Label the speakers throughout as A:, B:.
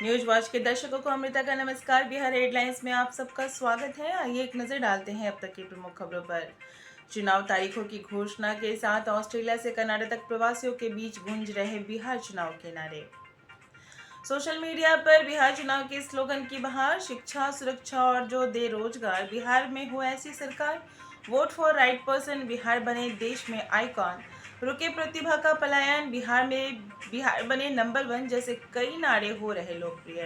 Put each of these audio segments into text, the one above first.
A: News watch के दर्शकों को अमृता का नमस्कार। बिहार हेडलाइंस में आप सबका स्वागत है। आइए एक नजर डालते हैं अब तक की प्रमुख खबरों पर। चुनाव तारीखों की घोषणा के साथ ऑस्ट्रेलिया से कनाडा तक प्रवासियों के बीच गूंज रहे बिहार चुनाव के नारे। सोशल मीडिया पर बिहार चुनाव के स्लोगन की बहार। शिक्षा, सुरक्षा और जो दे रोजगार, बिहार में हो ऐसी सरकार। Vote for right person, Bihar बने देश में आइकॉन। रुके प्रतिभा का पलायन, बिहार बने नंबर 1 जैसे कई नारे हो रहे लोकप्रिय।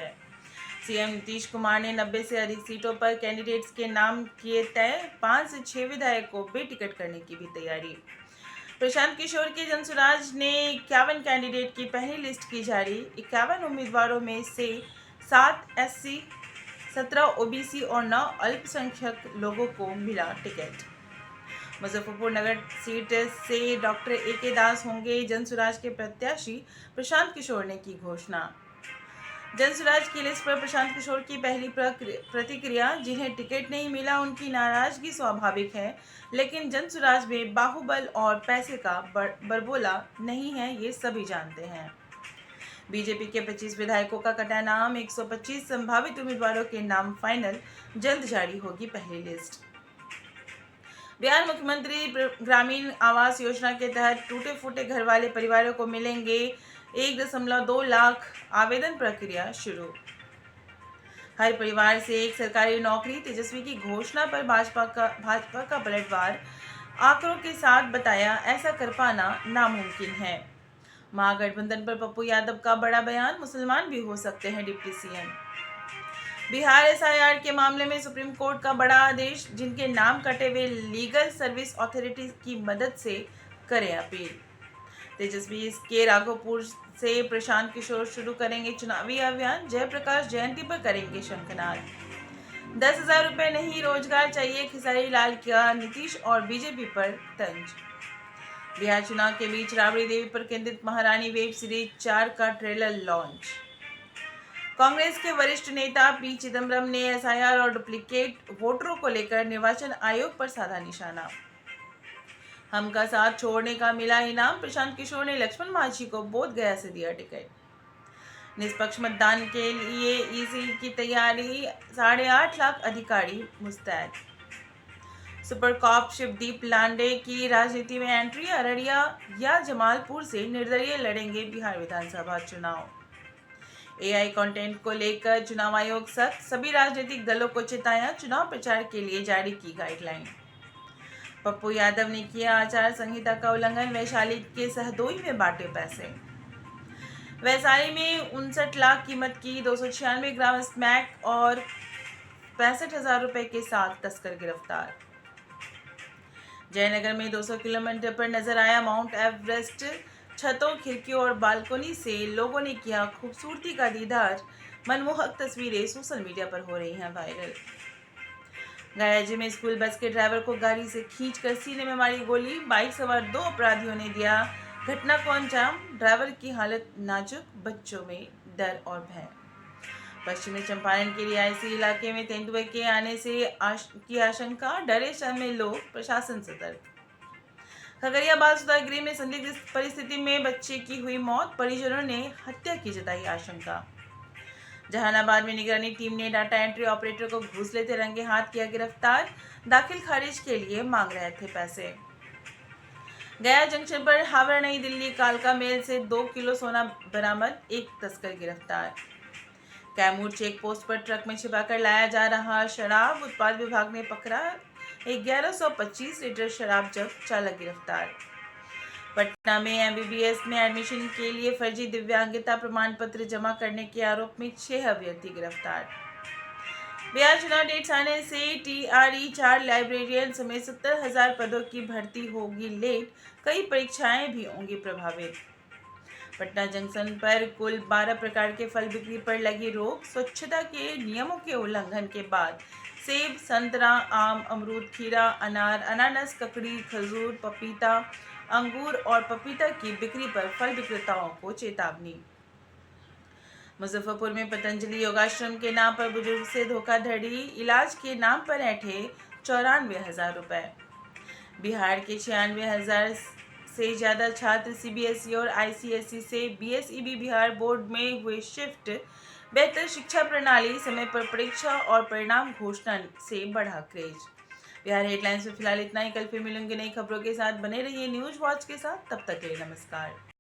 A: सीएम नीतीश कुमार ने 90 से अधिक सीटों पर कैंडिडेट्स के नाम किए तय। 5 से 6 विधायक को बेटिकट करने की भी तैयारी। प्रशांत किशोर के जनसुराज ने 51 कैंडिडेट की पहली लिस्ट की जारी। 51 उम्मीदवारों में से 7 एससी, 17 ओबीसी और 9 अल्पसंख्यक लोगों को मिला टिकट। मुजफ्फरपुर नगर सीट से डॉक्टर AK दास होंगे जनसुराज के प्रत्याशी, प्रशांत किशोर ने की घोषणा। जनसुराज की लिस्ट पर प्रशांत किशोर की पहली प्रतिक्रिया। जिन्हें टिकट नहीं मिला उनकी नाराजगी स्वाभाविक है, लेकिन जनसुराज में बाहुबल और पैसे का बरबोला नहीं है, ये सभी जानते हैं। बीजेपी के 25 विधायकों का कटा नाम। 125 संभावित उम्मीदवारों के नाम फाइनल। जल्द जारी होगी पहली लिस्ट। बिहार मुख्यमंत्री ग्रामीण आवास योजना के तहत टूटे फूटे घर वाले परिवारों को मिलेंगे 1.2 लाख। आवेदन प्रक्रिया शुरू। हर परिवार से एक सरकारी नौकरी। तेजस्वी की घोषणा पर भाजपा का पलटवार। आंकड़ों के साथ बताया ऐसा कर पाना नामुमकिन है। महागठबंधन पर पप्पू यादव का बड़ा बयान। मुसलमान भी हो सकते हैं डिप्टी सीएम। बिहार SIR के मामले में सुप्रीम कोर्ट का बड़ा आदेश। जिनके नाम कटे वे लीगल सर्विस अथॉरिटी की मदद से करें अपील। तेजस्वी के राघोपुर से प्रशांत किशोर शुरू करेंगे चुनावी अभियान। जयप्रकाश जयंती पर करेंगे शंखनाद। 10,000 रुपए नहीं, रोजगार चाहिए, खेसारी लाल का नीतीश और बीजेपी पर तंज। बिहार चुनाव के बीच राबड़ी देवी पर केंद्रित महारानी वेब सीरीज 4 का ट्रेलर लॉन्च। कांग्रेस के वरिष्ठ नेता पी चिदम्बरम ने SIR और डुप्लीकेट वोटरों को लेकर निर्वाचन आयोग पर साधा निशाना। हम का साथ छोड़ने का मिला इनाम। प्रशांत किशोर ने लक्ष्मण माझी को बोधगया से दिया टिकट। निष्पक्ष मतदान के लिए EC की तैयारी। 8.5 लाख अधिकारी मुस्तैद। सुपर कॉप शिवदीप लांडे की राजनीति में एंट्री। अररिया या जमालपुर से निर्दलीय लड़ेंगे बिहार विधानसभा चुनाव। AI कंटेंट को लेकर चुनाव आयोग सख्त। सभी राजनीतिक दलों को चेताया। चुनाव प्रचार के लिए जारी की गाइडलाइन। पप्पू यादव ने किया आचार संहिता का उल्लंघन। वैशाली के सहदोई में बांटे पैसे। वैशाली में 59 लाख कीमत की 296 ग्राम स्मैक और 65,000 रुपए के साथ तस्कर गिरफ्तार। जयनगर में 200 किलोमीटर पर नजर आया माउंट एवरेस्ट। छतों, खिड़कियों और बालकोनी से लोगों ने किया खूबसूरती का दीदार। मनमोहक तस्वीरें सोशल मीडिया पर हो रही हैं वायरल। गया में स्कूल बस के ड्राइवर को गाड़ी से खींचकर सीने में मारी गोली। बाइक सवार 2 अपराधियों ने दिया घटना को अंजाम। ड्राइवर की हालत नाजुक, बच्चों में डर और भय। पश्चिमी चंपारण के रिहायशी इलाके में तेंदुए के आने से की आशंका। डरे शहर में लोग, प्रशासन सतर्क। खगड़िया बाल सुधार गृह में संदिग्ध परिस्थिति में बच्चे की हुई मौत। परिजनों ने हत्या की जताई आशंका। जहानाबाद में निगरानी टीम ने डाटा एंट्री ऑपरेटर को घूस लेते रंगे हाथ किया गिरफ्तार। दाखिल खारिज के लिए मांग रहे थे पैसे। गया जंक्शन पर हावड़ा नई दिल्ली कालका मेल से 2 किलो सोना बरामद। एक तस्कर गिरफ्तार। कैमूर चेक पोस्ट पर ट्रक में छिपाकर लाया जा रहा शराब। उत्पाद विभाग ने पकड़ा 1125 लीटर शराब जब्त। चालक गिरफ्तार। पटना में MBBS में एडमिशन के लिए फर्जी दिव्यांगता प्रमाण पत्र जमा करने के आरोप में 6 अभ्यर्थी गिरफ्तार। बिहार चुनाव डेट्स आने से TRE 4 लाइब्रेरियन समेत 70,000 पदों की भर्ती होगी लेट। कई परीक्षाएं भी होंगी प्रभावित। पटना जंक्शन पर कुल 12 प्रकार के फल बिक्री पर लगी रोक। स्वच्छता के नियमों के उल्लंघन के बाद सेब, संतरा, आम, अमरूद, खीरा, अनार, अनानास, ककड़ी, खजूर, पपीता, अंगूर और पपीता की बिक्री पर फल विक्रेताओं को चेतावनी। मुजफ्फरपुर में पतंजलि योगाश्रम के नाम पर बुजुर्ग से धोखाधड़ी। इलाज के नाम पर ऐंठे 94,000 रुपए। बिहार के 96,000 से ज़्यादा छात्र CBSE और ICSE से BSEB बिहार बोर्ड में हुए शिफ्ट। बेहतर शिक्षा प्रणाली, समय पर परीक्षा और परिणाम घोषणा से बढ़ा क्रेज। बिहार हेडलाइंस में फिलहाल इतना ही। कल फिर मिलेंगे नई खबरों के साथ। बने रहिए न्यूज वॉच के साथ। तब तक के लिए नमस्कार।